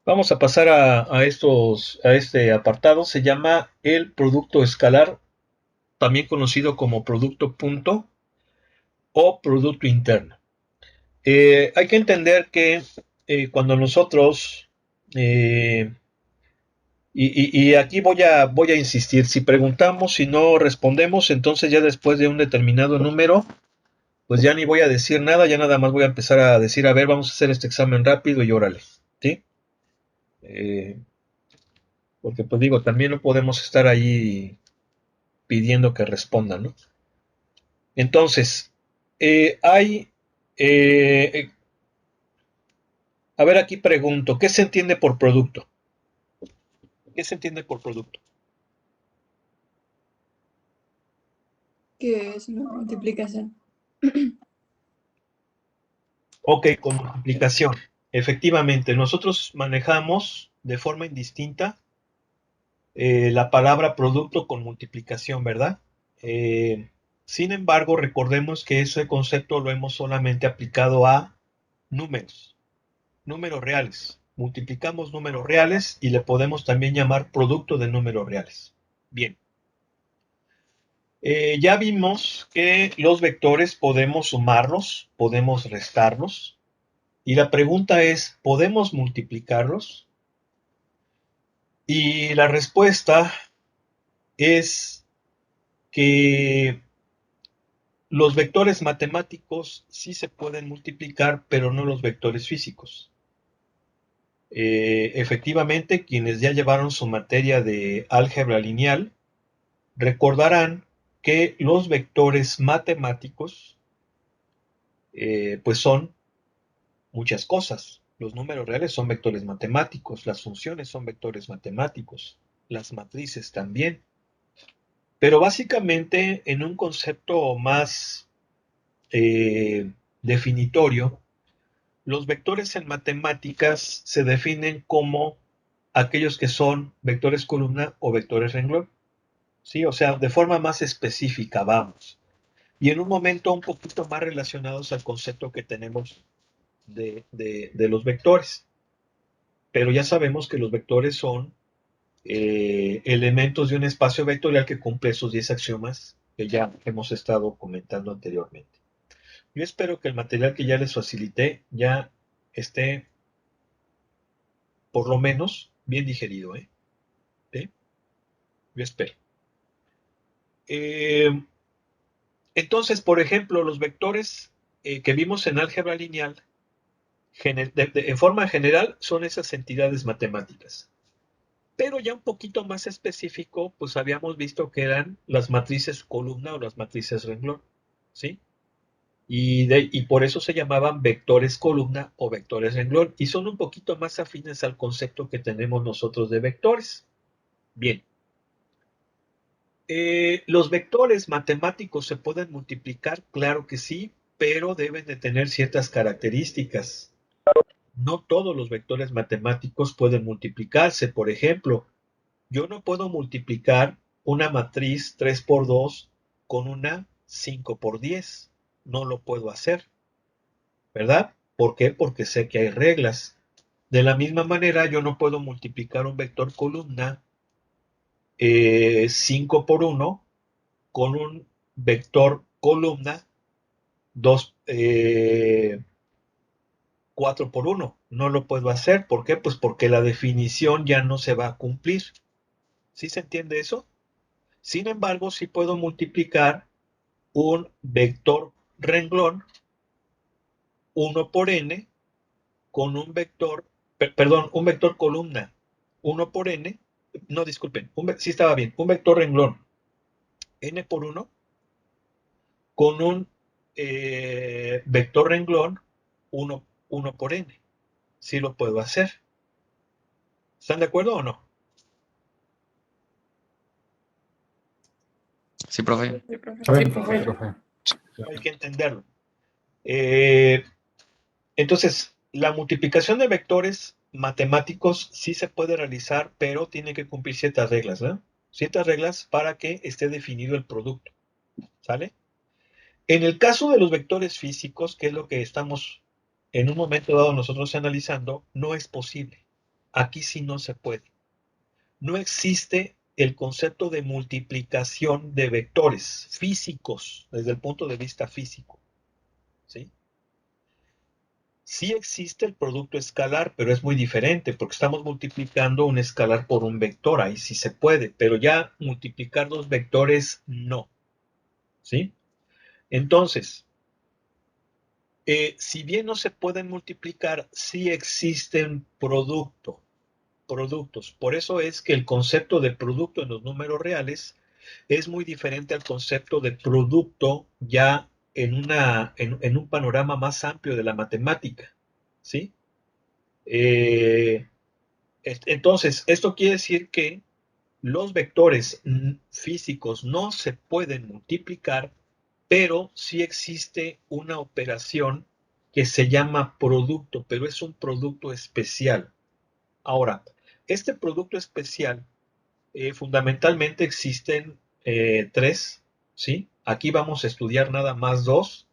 Vamos a pasar a este apartado. Se llama el producto escalar, también conocido como producto punto o producto interno. Hay que entender que cuando nosotros, eh, y aquí voy a insistir, si preguntamos y no respondemos, entonces ya después de un determinado número, pues ya ni voy a decir nada, ya nada más voy a empezar a decir, a ver, vamos a hacer este examen rápido y órale, ¿sí? Eh, Porque pues digo, también no podemos estar ahí pidiendo que respondan, ¿no? Entonces, hay, eh, a ver, aquí pregunto, ¿qué se entiende por producto? ¿Qué se entiende por producto? ¿Qué es una multiplicación? Ok, con multiplicación. Efectivamente, nosotros manejamos de forma indistinta la palabra producto con multiplicación, ¿verdad? Eh, Sin embargo, recordemos que ese concepto lo hemos solamente aplicado a números. Números reales. Multiplicamos números reales y le podemos también llamar producto de números reales. Bien. Ya vimos que los vectores podemos sumarlos, podemos restarlos. Y la pregunta es, ¿podemos multiplicarlos? Y la respuesta es que los vectores matemáticos sí se pueden multiplicar, pero no los vectores físicos. Efectivamente, quienes ya llevaron su materia de álgebra lineal recordarán que los vectores matemáticos pues son muchas cosas. Los números reales son vectores matemáticos, las funciones son vectores matemáticos, las matrices también. Pero básicamente en un concepto más definitorio, los vectores en matemáticas se definen como aquellos que son vectores columna o vectores renglón. ¿Sí? O sea, de forma más específica, vamos. Y en un momento un poquito más relacionados al concepto que tenemos de los vectores. Pero ya sabemos que los vectores son elementos de un espacio vectorial que cumple esos 10 axiomas que ya hemos estado comentando anteriormente. Yo espero que el material que ya les facilité ya esté por lo menos bien digerido, ¿eh? ¿Sí? Yo espero. Eh, entonces, por ejemplo, los vectores que vimos en álgebra lineal, en forma general, son esas entidades matemáticas. Pero ya un poquito más específico, pues habíamos visto que eran las matrices columna o las matrices renglón, ¿sí? Y por eso se llamaban vectores columna o vectores renglón, y son un poquito más afines al concepto que tenemos nosotros de vectores. Bien, ¿los vectores matemáticos se pueden multiplicar? Claro que sí, pero deben de tener ciertas características. No todos los vectores matemáticos pueden multiplicarse. Por ejemplo, yo no puedo multiplicar una matriz 3 por 2 con una 5 por 10. No lo puedo hacer, ¿verdad? ¿Por qué? Porque sé que hay reglas. De la misma manera, yo no puedo multiplicar un vector columna 5 por 1 con un vector columna 2, 4 por 1. No lo puedo hacer. ¿Por qué? Pues porque la definición ya no se va a cumplir. ¿Sí se entiende eso? Sin embargo, sí puedo multiplicar un vector renglón 1 por n con un vector, perdón, un vector columna 1 por n, no disculpen, sí estaba bien, un vector renglón n por 1 con un vector renglón 1 por n. Sí lo puedo hacer. ¿Están de acuerdo o no? Sí, profe. Sí, profe. A ver, profe. Hay que entenderlo. Eh, Entonces, la multiplicación de vectores matemáticos sí se puede realizar, pero tiene que cumplir ciertas reglas, ¿no? Ciertas reglas para que esté definido el producto, ¿sale? En el caso de los vectores físicos, que es lo que estamos en un momento dado nosotros analizando, no es posible. aquí sí no se puede. No existe el concepto de multiplicación de vectores físicos desde el punto de vista físico, ¿sí? Sí existe el producto escalar, pero es muy diferente porque estamos multiplicando un escalar por un vector, ahí sí se puede, pero ya multiplicar dos vectores no, ¿sí? Entonces, si bien no se pueden multiplicar, sí existen productos. Por eso es que el concepto de producto en los números reales es muy diferente al concepto de producto ya en un panorama más amplio de la matemática, ¿sí? Eh, entonces, esto quiere decir que los vectores físicos no se pueden multiplicar, pero sí existe una operación que se llama producto, pero es un producto especial. Ahora, este producto especial, fundamentalmente existen tres, ¿sí? Aquí vamos a estudiar nada más dos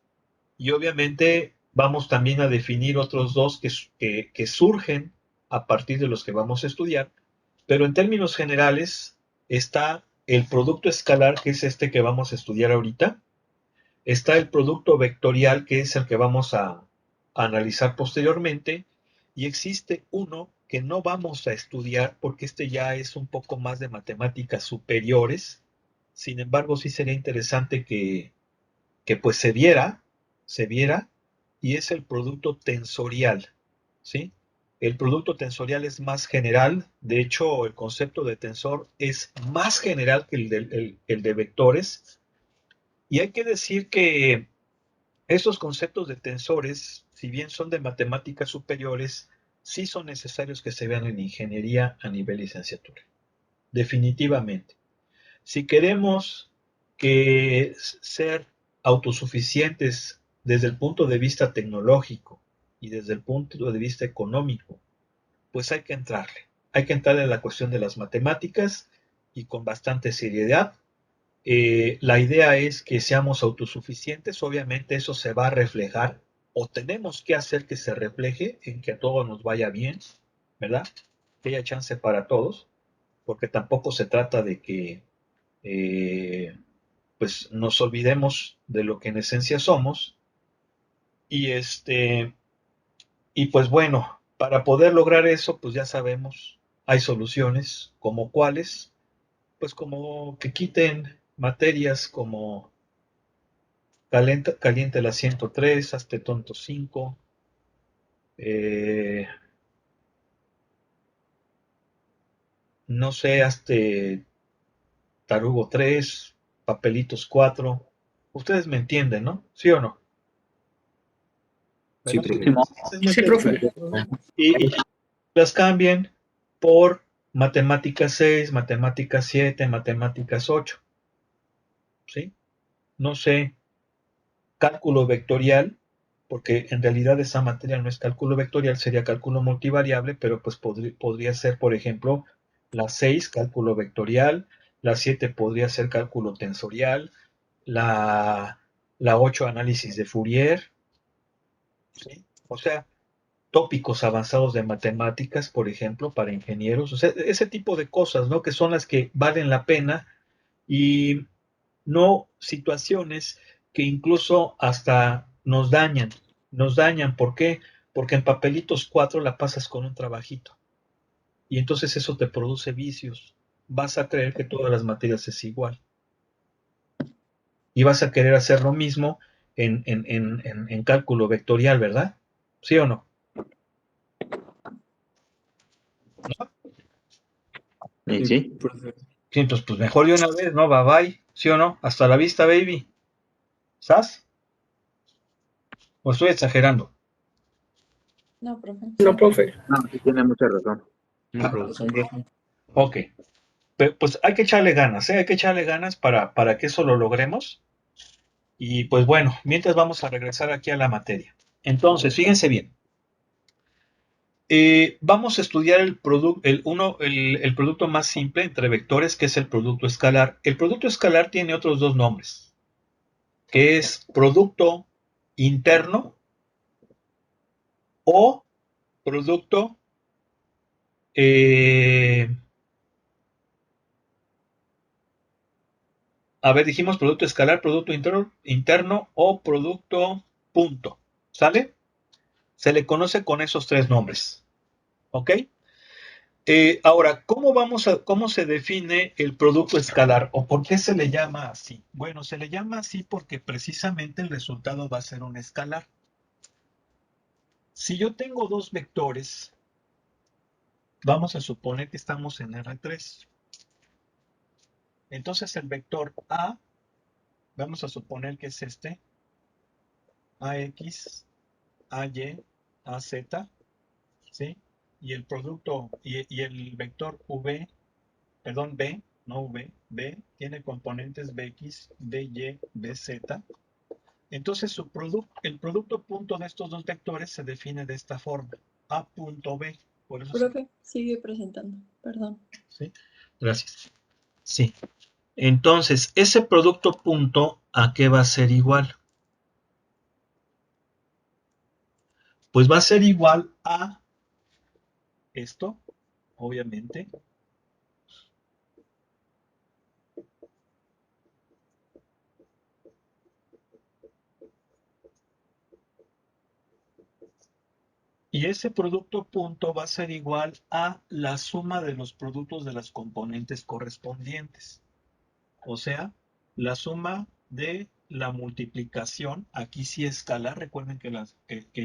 y obviamente vamos también a definir otros dos que surgen a partir de los que vamos a estudiar, pero en términos generales está el producto escalar, que es este que vamos a estudiar ahorita, está el producto vectorial, que es el que vamos a analizar posteriormente, y existe uno que no vamos a estudiar porque este ya es un poco más de matemáticas superiores. Sin embargo, sí sería interesante que pues se viera, y es el producto tensorial, ¿sí? El producto tensorial es más general, de hecho el concepto de tensor es más general que el de vectores, y hay que decir que estos conceptos de tensores, si bien son de matemáticas superiores, sí son necesarios que se vean en ingeniería a nivel licenciatura, definitivamente. Si queremos ser autosuficientes desde el punto de vista tecnológico y desde el punto de vista económico, pues hay que entrarle. Hay que entrarle a la cuestión de las matemáticas y con bastante seriedad. La idea es que seamos autosuficientes, obviamente eso se va a reflejar o tenemos que hacer que se refleje en que a todos nos vaya bien, ¿verdad? Que haya chance para todos, porque tampoco se trata de que pues nos olvidemos de lo que en esencia somos y y pues bueno, para poder lograr eso, pues ya sabemos, hay soluciones, como cuáles, pues como que quiten materias como caliente la 103, hazte tonto 5, eh, no sé, hazte tarugo 3, papelitos 4. Ustedes me entienden, ¿no? ¿Sí o no? Sí, ¿Verdad? profe. Sí, profe. Y las cambien por matemáticas 6, matemáticas 7, matemáticas 8, ¿sí? No sé, cálculo vectorial, porque en realidad esa materia no es cálculo vectorial, sería cálculo multivariable, pero pues podría ser, por ejemplo, la 6 cálculo vectorial, la 7 podría ser cálculo tensorial, la, la 8 análisis de Fourier, ¿sí? O sea, tópicos avanzados de matemáticas, por ejemplo, para ingenieros, o sea, ese tipo de cosas, ¿no? Que son las que valen la pena y no situaciones que incluso hasta nos dañan, ¿por qué? Porque en papelitos 4 la pasas con un trabajito y entonces eso te produce vicios. Vas a creer que todas las materias es igual y vas a querer hacer lo mismo en cálculo vectorial, ¿verdad? ¿Sí o no? Sí. Sí, profe. Sí, entonces, pues mejor de una vez, ¿no? Bye bye, ¿sí o no? Hasta la vista, baby. ¿Estás? ¿O estoy exagerando? No, profe. No, profe. No, sí tiene mucha razón. No, profe. Ok. Pues hay que echarle ganas, ¿eh? Hay que echarle ganas para que eso lo logremos. Y pues bueno, mientras vamos a regresar aquí a la materia. Entonces, fíjense bien. Vamos a estudiar el producto más simple entre vectores, que es el producto escalar. El producto escalar tiene otros dos nombres, que es producto interno o producto A ver, dijimos producto escalar, producto interno o producto punto. ¿Sale? Se le conoce con esos tres nombres. ¿Ok? Ahora, ¿cómo se define el producto escalar o por qué se le llama así? Bueno, se le llama así porque precisamente el resultado va a ser un escalar. Si yo tengo dos vectores, vamos a suponer que estamos en R3. Entonces el vector A, vamos a suponer que es este, AX, AY, AZ, ¿sí? Y el producto, y el vector V, perdón, B, no V, B, tiene componentes Bx, By, Bz. Entonces el producto punto de estos dos vectores se define de esta forma, A punto B. Por eso Profe, sigue presentando. Perdón. ¿sí? Gracias. Sí. Entonces, ese producto punto, ¿a qué va a ser igual? Pues va a ser igual a esto, obviamente. Y ese producto punto va a ser igual a la suma de los productos de las componentes correspondientes. O sea, la suma de la multiplicación, aquí sí escalar, recuerden que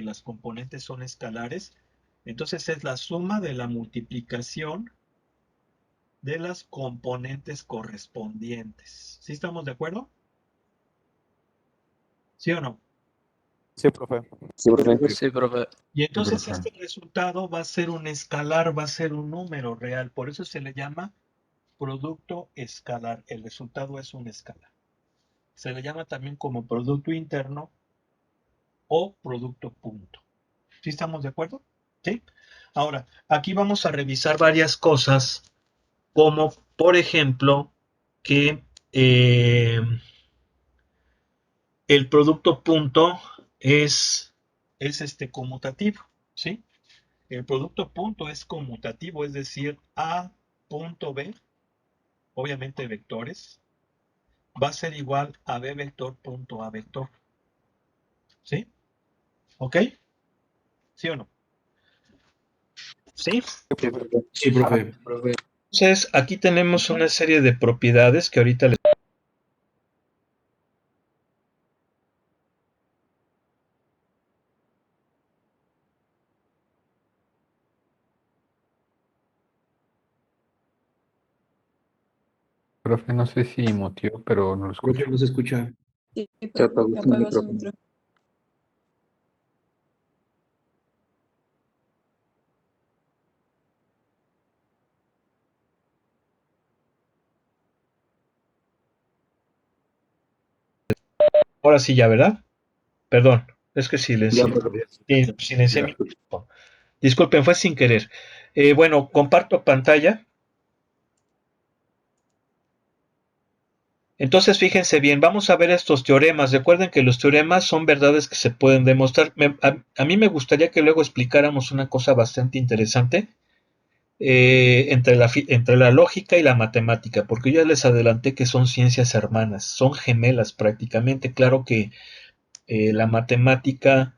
las componentes son escalares, entonces es la suma de la multiplicación de las componentes correspondientes. ¿Sí estamos de acuerdo? ¿Sí o no? Sí, profe. Sí, profe. Sí, profe. Y entonces profe. este resultado va a ser un escalar, va a ser un número real, por eso se le llama producto escalar. El resultado es un escalar. Se le llama también como producto interno o producto punto. ¿Sí estamos de acuerdo? ¿Sí? Ahora, aquí vamos a revisar varias cosas, como por ejemplo que el producto punto es conmutativo, ¿sí? El producto punto es conmutativo, es decir, A punto B, obviamente vectores, va a ser igual a B vector punto A vector. ¿Sí? ¿Ok? ¿Sí o no? ¿Sí? Sí, profe. Entonces, aquí tenemos una serie de propiedades que ahorita les... Profe, no sé si muteó, pero no lo escucho. Profe, no se escucha. Sí, Se profe, apagó su apagó su micrófono. micrófono. Ahora sí ya, ¿verdad? Perdón, es que Ya, silencié. profe. Silencié mi Ya. micrófono. Disculpen, fue sin querer. Bueno, comparto pantalla. Entonces, fíjense bien, vamos a ver estos teoremas. Recuerden que los teoremas son verdades que se pueden demostrar. A mí me gustaría que luego explicáramos una cosa bastante interesante entre la lógica y la matemática, porque yo ya les adelanté que son ciencias hermanas, son gemelas prácticamente. Claro que la matemática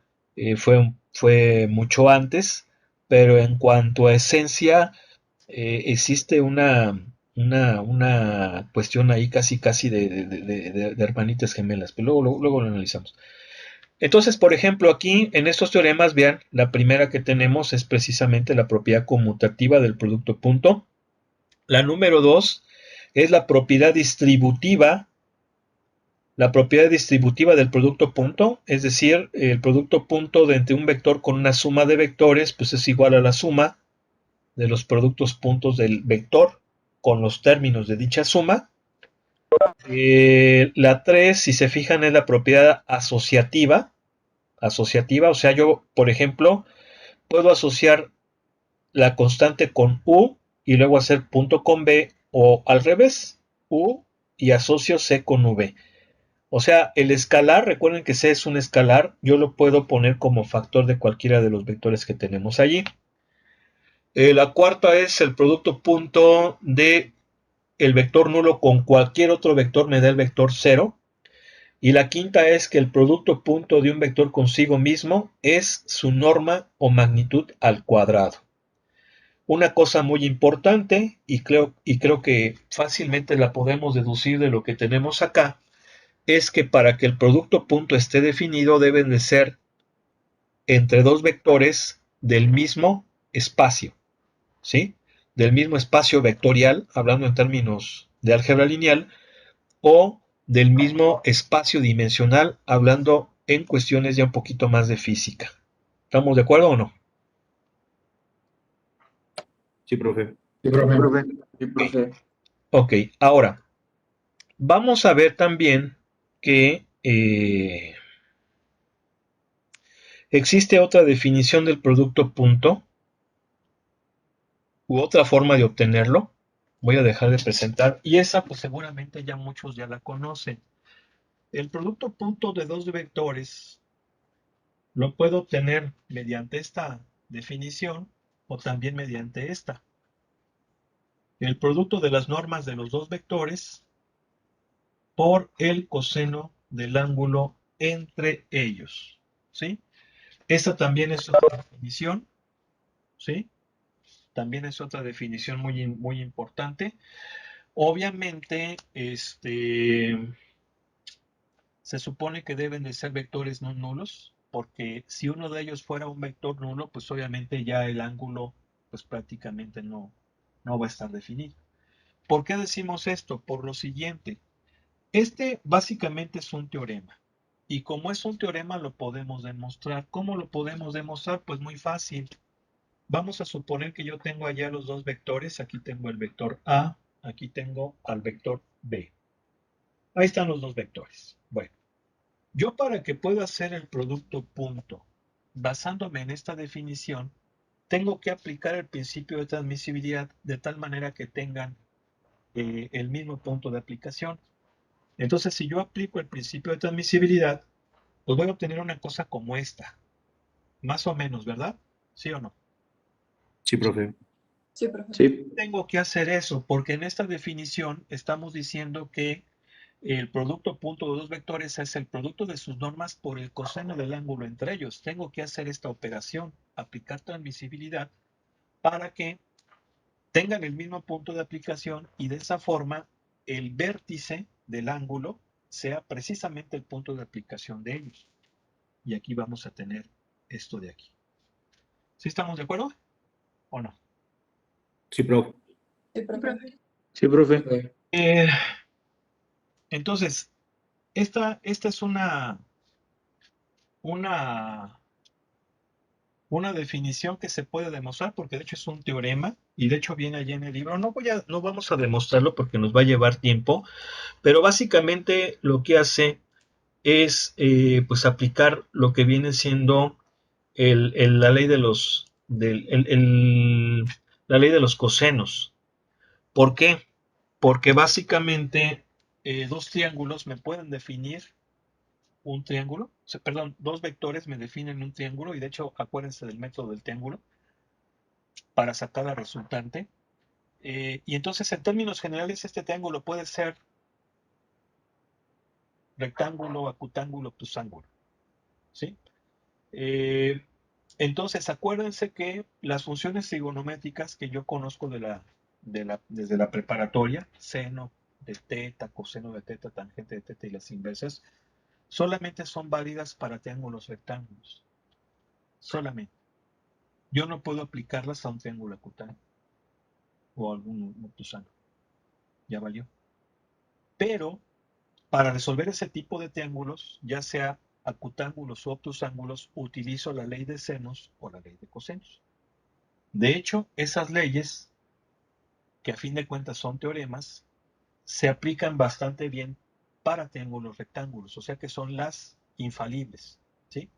fue mucho antes, pero en cuanto a esencia, existe una cuestión ahí casi de hermanitas gemelas, pero luego lo analizamos. Entonces, por ejemplo, aquí en estos teoremas, vean, la primera que tenemos es precisamente la propiedad conmutativa del producto punto. La número 2 es la propiedad distributiva del producto punto, es decir, el producto punto de entre un vector con una suma de vectores, pues es igual a la suma de los productos puntos del vector con los términos de dicha suma. La 3, si se fijan, es la propiedad asociativa, o sea, yo, por ejemplo, puedo asociar la constante con U y luego hacer punto con B, o al revés, U y asocio C con V. O sea, el escalar, recuerden que C es un escalar, yo lo puedo poner como factor de cualquiera de los vectores que tenemos allí. La cuarta es el producto punto de el vector nulo con cualquier otro vector me da el vector 0. Y la quinta es que el producto punto de un vector consigo mismo es su norma o magnitud al cuadrado. Una cosa muy importante, y creo que fácilmente la podemos deducir de lo que tenemos acá, es que para que el producto punto esté definido deben de ser entre dos vectores del mismo espacio, ¿sí? Del mismo espacio vectorial, hablando en términos de álgebra lineal, o del mismo espacio dimensional, hablando en cuestiones ya un poquito más de física. ¿Estamos de acuerdo o no? Sí, profe. Sí, profe. Sí, profe. Ok, ahora, vamos a ver también que existe otra definición del producto punto u otra forma de obtenerlo. Voy a dejar de presentar y esa pues seguramente ya muchos ya la conocen. El producto punto de dos vectores lo puedo obtener mediante esta definición o también mediante esta. El producto de las normas de los dos vectores por el coseno del ángulo entre ellos. ¿Sí? Esta también es otra definición. ¿Sí? También es otra definición muy importante. Obviamente, se supone que deben de ser vectores no nulos, porque si uno de ellos fuera un vector nulo, pues obviamente ya el ángulo pues prácticamente no va a estar definido. ¿Por qué decimos esto? Por lo siguiente. Este básicamente es un teorema. Y como es un teorema lo podemos demostrar. ¿Cómo lo podemos demostrar? Pues muy fácil. Vamos a suponer que yo tengo allá los dos vectores. Aquí tengo el vector A, aquí tengo al vector B. Ahí están los dos vectores. Bueno, yo para que pueda hacer el producto punto, basándome en esta definición, tengo que aplicar el principio de transmisibilidad de tal manera que tengan el mismo punto de aplicación. Entonces, si yo aplico el principio de transmisibilidad, pues voy a obtener una cosa como esta. Más o menos, ¿verdad? ¿Sí o no? Sí, profe. Sí, profe. Sí. Tengo que hacer eso porque en esta definición estamos diciendo que el producto punto de dos vectores es el producto de sus normas por el coseno del ángulo entre ellos. Tengo que hacer esta operación, aplicar transmisibilidad para que tengan el mismo punto de aplicación y de esa forma el vértice del ángulo sea precisamente el punto de aplicación de ellos. Y aquí vamos a tener esto de aquí. ¿Sí estamos de acuerdo o no? Sí, profe. Sí, profe. Sí, profe. Entonces, esta es una, una definición que se puede demostrar porque de hecho es un teorema y de hecho viene allí en el libro. No vamos a demostrarlo porque nos va a llevar tiempo, pero básicamente lo que hace es pues aplicar lo que viene siendo la ley de la ley de los cosenos. ¿Por qué? Porque básicamente dos triángulos me pueden definir un triángulo, o sea, perdón, dos vectores me definen un triángulo y de hecho acuérdense del método del triángulo para sacar la resultante. Y entonces en términos generales este triángulo puede ser rectángulo, acutángulo, obtusángulo. ¿Sí? Entonces acuérdense que las funciones trigonométricas que yo conozco desde la preparatoria, seno de teta, coseno de teta, tangente de teta y las inversas, solamente son válidas para triángulos rectángulos. Solamente. Yo no puedo aplicarlas a un triángulo acutángulo o algún obtusángulo. Ya valió. Pero para resolver ese tipo de triángulos, ya sea acutángulos o obtusángulos, utilizo la ley de senos o la ley de cosenos. De hecho, esas leyes, que a fin de cuentas son teoremas, se aplican bastante bien para triángulos rectángulos, o sea que son las infalibles. ¿Sí?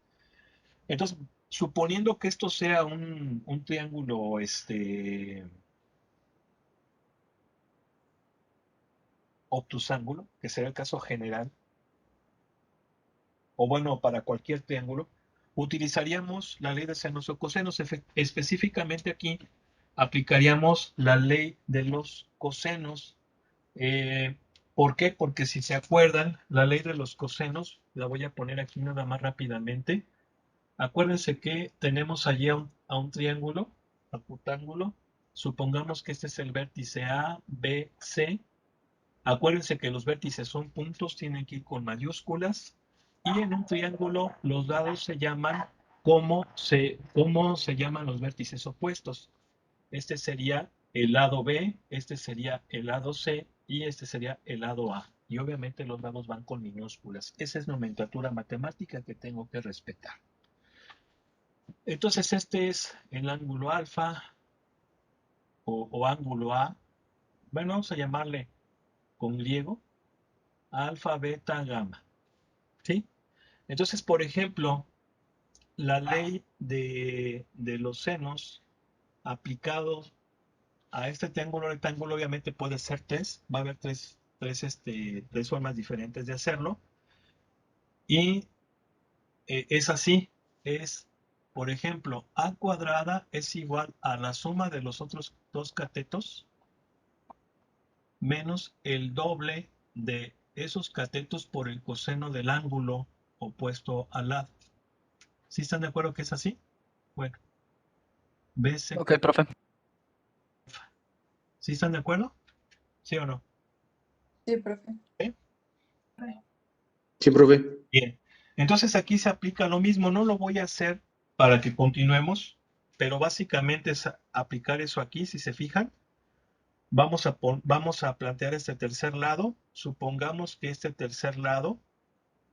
Entonces, suponiendo que esto sea un triángulo obtusángulo, que será el caso general, o bueno, para cualquier triángulo, utilizaríamos la ley de senos o cosenos. Específicamente aquí aplicaríamos la ley de los cosenos. ¿Por qué? Porque si se acuerdan, la ley de los cosenos, la voy a poner aquí nada más rápidamente. Acuérdense que tenemos allí a un triángulo, a rectángulo. Supongamos que este es el vértice A, B, C. Acuérdense que los vértices son puntos, tienen que ir con mayúsculas. Y en un triángulo los lados se llaman, ¿cómo se llaman los vértices opuestos? Este sería el lado B, este sería el lado C y este sería el lado A. Y obviamente los lados van con minúsculas. Esa es nomenclatura matemática que tengo que respetar. Entonces este es el ángulo alfa o ángulo A. Bueno, vamos a llamarle con griego alfa, beta, gamma. ¿Sí? Entonces, por ejemplo, la ley de los senos aplicados a este triángulo rectángulo obviamente puede ser tres. Va a haber tres formas diferentes de hacerlo. Y es así. Es, por ejemplo, a cuadrada es igual a la suma de los otros dos catetos menos el doble de esos catetos por el coseno del ángulo opuesto al lado. ¿Sí están de acuerdo que es así? Bueno, BC. Ok, profe. ¿Sí están de acuerdo? ¿Sí o no? Sí, profe. Sí, profe. Bien. Entonces aquí se aplica lo mismo. No lo voy a hacer para que continuemos, pero básicamente es aplicar eso aquí, si se fijan. Vamos a plantear este tercer lado. Supongamos que este tercer lado,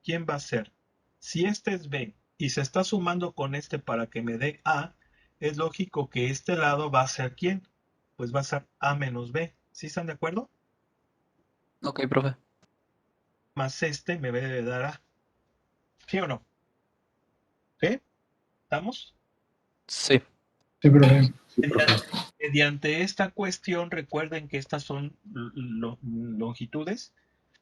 ¿quién va a ser? Si este es B y se está sumando con este para que me dé A, es lógico que este lado va a ser ¿quién? Pues va a ser A menos B. ¿Sí están de acuerdo? Ok, profe. Más este me debe dar A. ¿Sí o no? ¿Sí? ¿Estamos? Sí. Sí, profe. Mediante esta cuestión, recuerden que estas son longitudes.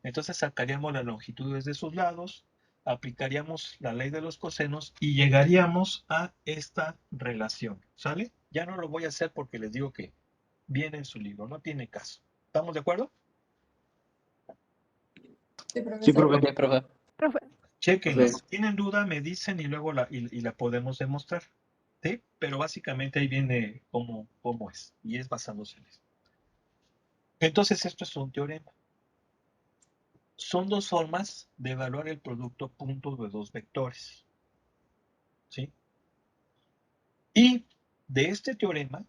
Entonces sacaríamos las longitudes de sus lados, aplicaríamos la ley de los cosenos y llegaríamos a esta relación. ¿Sale? Ya no lo voy a hacer porque les digo que viene en su libro, no tiene caso. ¿Estamos de acuerdo? Sí, profe. Sí, profe. Ok, profe. Chequenla. Profe. Si tienen duda, me dicen y luego la podemos demostrar. ¿Sí? Pero básicamente ahí viene cómo es. Y es basándose en eso. Entonces esto es un teorema. Son dos formas de evaluar el producto punto de dos vectores. ¿Sí? Y de este teorema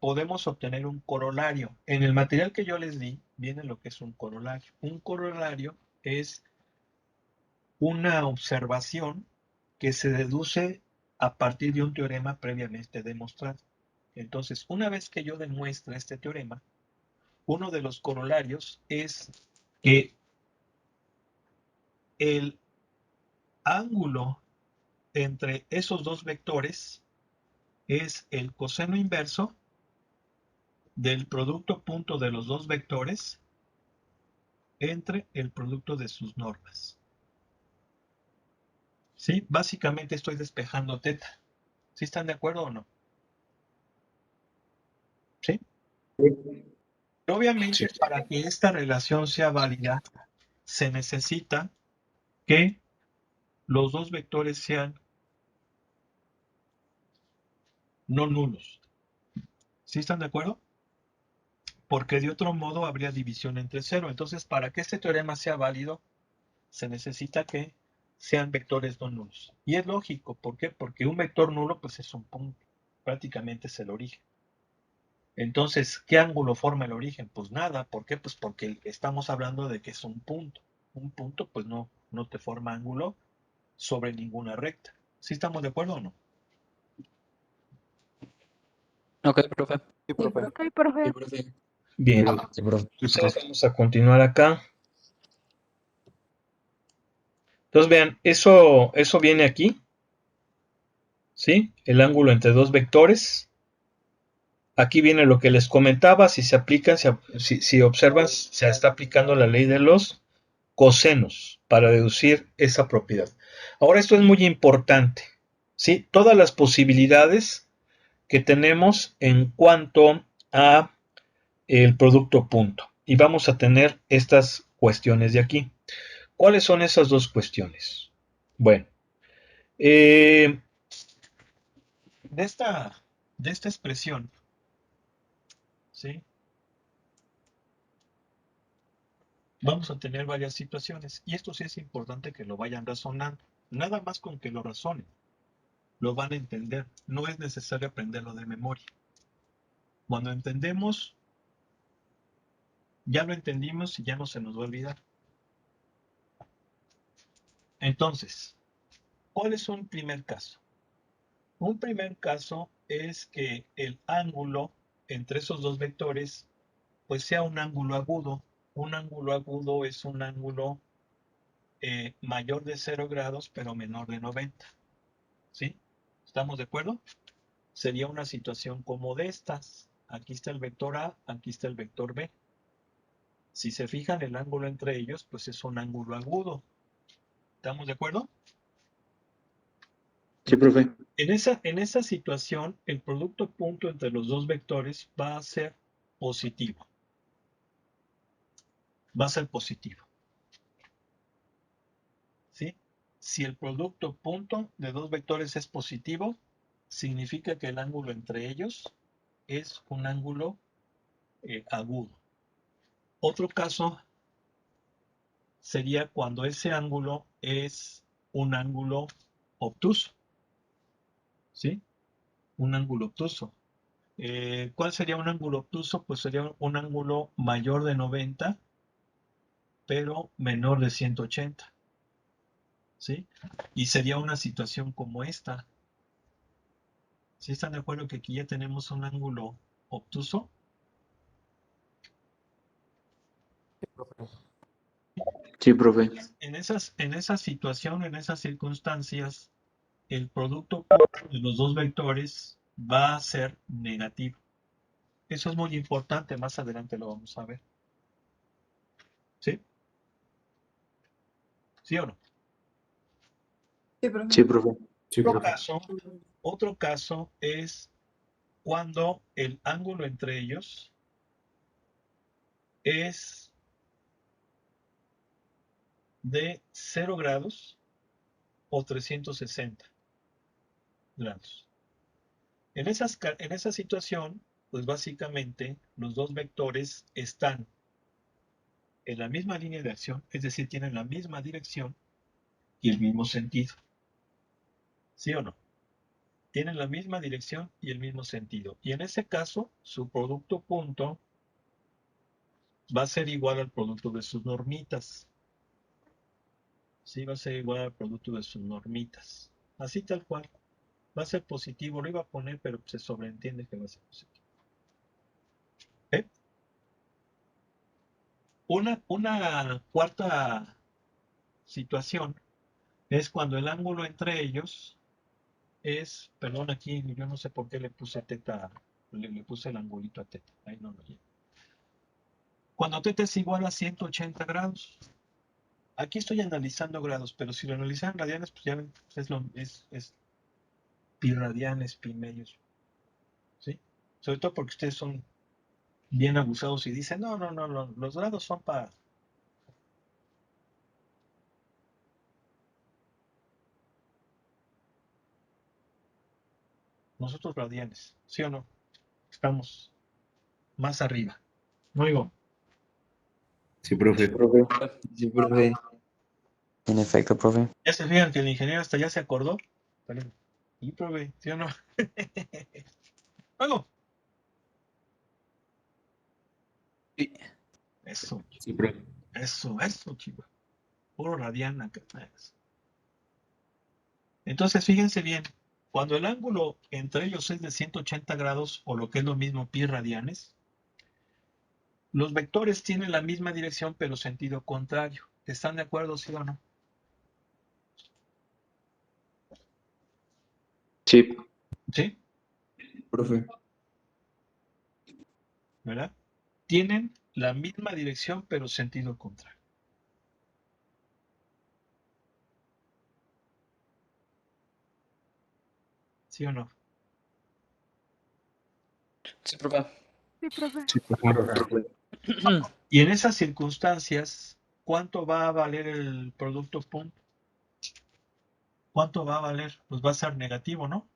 podemos obtener un corolario. En el material que yo les di viene lo que es un corolario. Un corolario es una observación que se deduce a partir de un teorema previamente demostrado. Entonces, una vez que yo demuestre este teorema, uno de los corolarios es que el ángulo entre esos dos vectores es el coseno inverso del producto punto de los dos vectores entre el producto de sus normas. ¿Sí? Básicamente estoy despejando teta. ¿Sí están de acuerdo o no? ¿Sí? Obviamente, para que esta relación sea válida, se necesita que los dos vectores sean no nulos. ¿Sí están de acuerdo? Porque de otro modo habría división entre cero. Entonces, para que este teorema sea válido, se necesita que sean vectores no nulos. Y es lógico, ¿por qué? Porque un vector nulo pues es un punto, prácticamente es el origen. Entonces, ¿qué ángulo forma el origen? Pues nada, ¿por qué? Pues porque estamos hablando de que es un punto. Un punto pues no te forma ángulo sobre ninguna recta. ¿Sí estamos de acuerdo o no? Ok, profe. Sí, profe. Ok, profe. Sí, profe. Bien, Sí, profe. entonces vamos a continuar acá. Entonces vean, eso viene aquí, ¿sí? El ángulo entre dos vectores. Aquí viene lo que les comentaba, si se aplican, si observan, se está aplicando la ley de los cosenos para deducir esa propiedad. Ahora esto es muy importante, ¿sí? Todas las posibilidades que tenemos en cuanto a el producto punto. Y vamos a tener estas cuestiones de aquí. ¿Cuáles son esas dos cuestiones? Bueno, de esta expresión, ¿sí? Vamos a tener varias situaciones. Y esto sí es importante que lo vayan razonando. Nada más con que lo razonen, lo van a entender. No es necesario aprenderlo de memoria. Cuando entendemos, ya lo entendimos y ya no se nos va a olvidar. Entonces, ¿cuál es un primer caso? Un primer caso es que el ángulo entre esos dos vectores pues sea un ángulo agudo. Un ángulo agudo es un ángulo mayor de 0 grados pero menor de 90. ¿Sí? ¿Estamos de acuerdo? Sería una situación como de estas. Aquí está el vector A, aquí está el vector B. Si se fijan, el ángulo entre ellos pues es un ángulo agudo. ¿Estamos de acuerdo? Sí, profe. En esa situación, el producto punto entre los dos vectores va a ser positivo. Va a ser positivo. ¿Sí? Si el producto punto de dos vectores es positivo, significa que el ángulo entre ellos es un ángulo agudo. Otro caso sería cuando ese ángulo es un ángulo obtuso. ¿Sí? Un ángulo obtuso. ¿Cuál sería un ángulo obtuso? Pues sería un ángulo mayor de 90, pero menor de 180. ¿Sí? Y sería una situación como esta. ¿Sí están de acuerdo que aquí ya tenemos un ángulo obtuso? Sí, profe. En esa situación, en esas circunstancias, el producto de los dos vectores va a ser negativo. Eso es muy importante, más adelante lo vamos a ver. ¿Sí? ¿Sí o no? Sí, profe. Sí, profe. Sí, profe. Otro caso es cuando el ángulo entre ellos es de 0 grados o 360 grados. En esa situación, pues básicamente los dos vectores están en la misma línea de acción, es decir, tienen la misma dirección y el mismo sentido. ¿Sí o no? Tienen la misma dirección y el mismo sentido. Y en ese caso, su producto punto va a ser igual al producto de sus normitas. Sí, va a ser igual al producto de sus normitas. Así tal cual. Va a ser positivo. Lo iba a poner, pero se sobreentiende que va a ser positivo. ¿Eh? Una cuarta situación es cuando el ángulo entre ellos es, perdón, aquí yo no sé por qué le puse teta, le puse el angulito a teta. Ahí no lo llevo. Cuando teta es igual a 180 grados. Aquí estoy analizando grados, pero si lo analizan radianes, pues ya ven, es pi radianes, pi medios. ¿Sí? Sobre todo porque ustedes son bien abusados y dicen, no, los grados son para... Nosotros radianes, ¿sí o no? Estamos más arriba. No digo, Sí, Sí, profe. profe. Sí, profe. En efecto, profe. ya se fijan que el ingeniero hasta ya se acordó. Vale. Y profe, ¿sí o no? Luego, Sí. eso, Sí, profe. eso, chico. Puro radian acá. Entonces, fíjense bien, cuando el ángulo entre ellos es de 180 grados o lo que es lo mismo pi radianes, los vectores tienen la misma dirección pero sentido contrario. ¿Están de acuerdo, sí o no? Sí, ¿Sí? profe. ¿Verdad? Tienen la misma dirección pero sentido contrario. ¿Sí o no? Sí, profe. Sí, profe. Sí, profe. Profe. Y en esas circunstancias, ¿cuánto va a valer el producto punto? ¿Cuánto va a valer? Pues va a ser negativo, ¿no?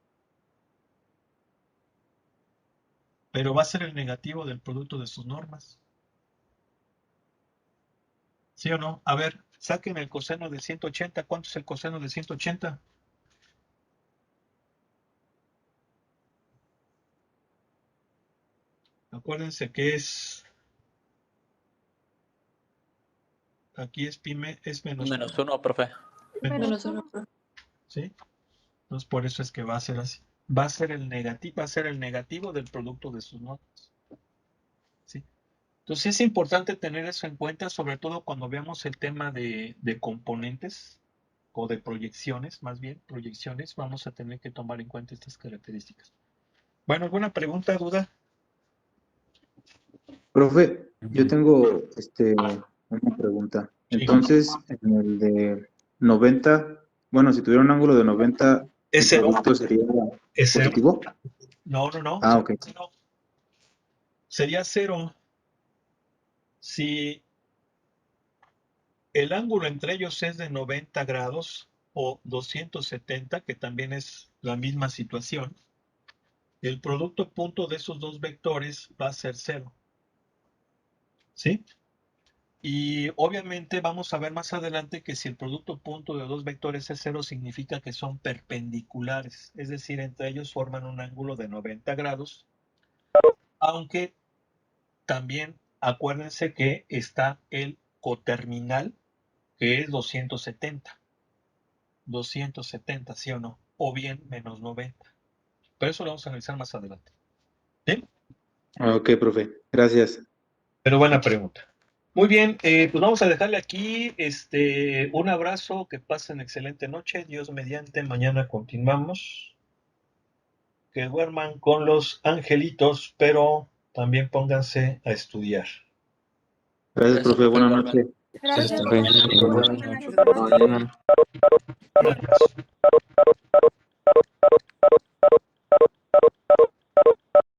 Pero va a ser el negativo del producto de sus normas. ¿Sí o no? A ver, saquen el coseno de 180. ¿Cuánto es el coseno de 180? Acuérdense que aquí es menos Menos 1, profe. Menos uno, profe. ¿sí? Entonces por eso es que va a ser así. Va a ser el negativo del producto de sus normas. ¿Sí? Entonces es importante tener eso en cuenta, sobre todo cuando veamos el tema de componentes o de proyecciones, más bien, proyecciones, vamos a tener que tomar en cuenta estas características. Bueno, ¿alguna pregunta, duda? Profe, yo tengo una pregunta. Sí. Entonces, en el de 90, bueno, si tuviera un ángulo de 90, Es ¿el cero. producto sería Es cero. positivo? No, no, no. Ah, ok. Cero. Sería cero si el ángulo entre ellos es de 90 grados o 270, que también es la misma situación. El producto punto de esos dos vectores va a ser cero. ¿Sí? Y obviamente vamos a ver más adelante que si el producto punto de dos vectores es cero, significa que son perpendiculares, es decir, entre ellos forman un ángulo de 90 grados, aunque también acuérdense que está el coterminal, que es 270, ¿sí o no? O bien menos 90. Pero eso lo vamos a analizar más adelante. ¿Sí? Ah, ok, profe. Gracias. Pero buena pregunta. Muy bien, pues vamos a dejarle aquí un abrazo, que pasen excelente noche, Dios mediante, mañana continuamos, que duerman con los angelitos, pero también pónganse a estudiar. Gracias, profe. Buenas noches. Gracias, profe. profe. Buenas Buenas noches. noches, profe. Mañana. Un abrazo.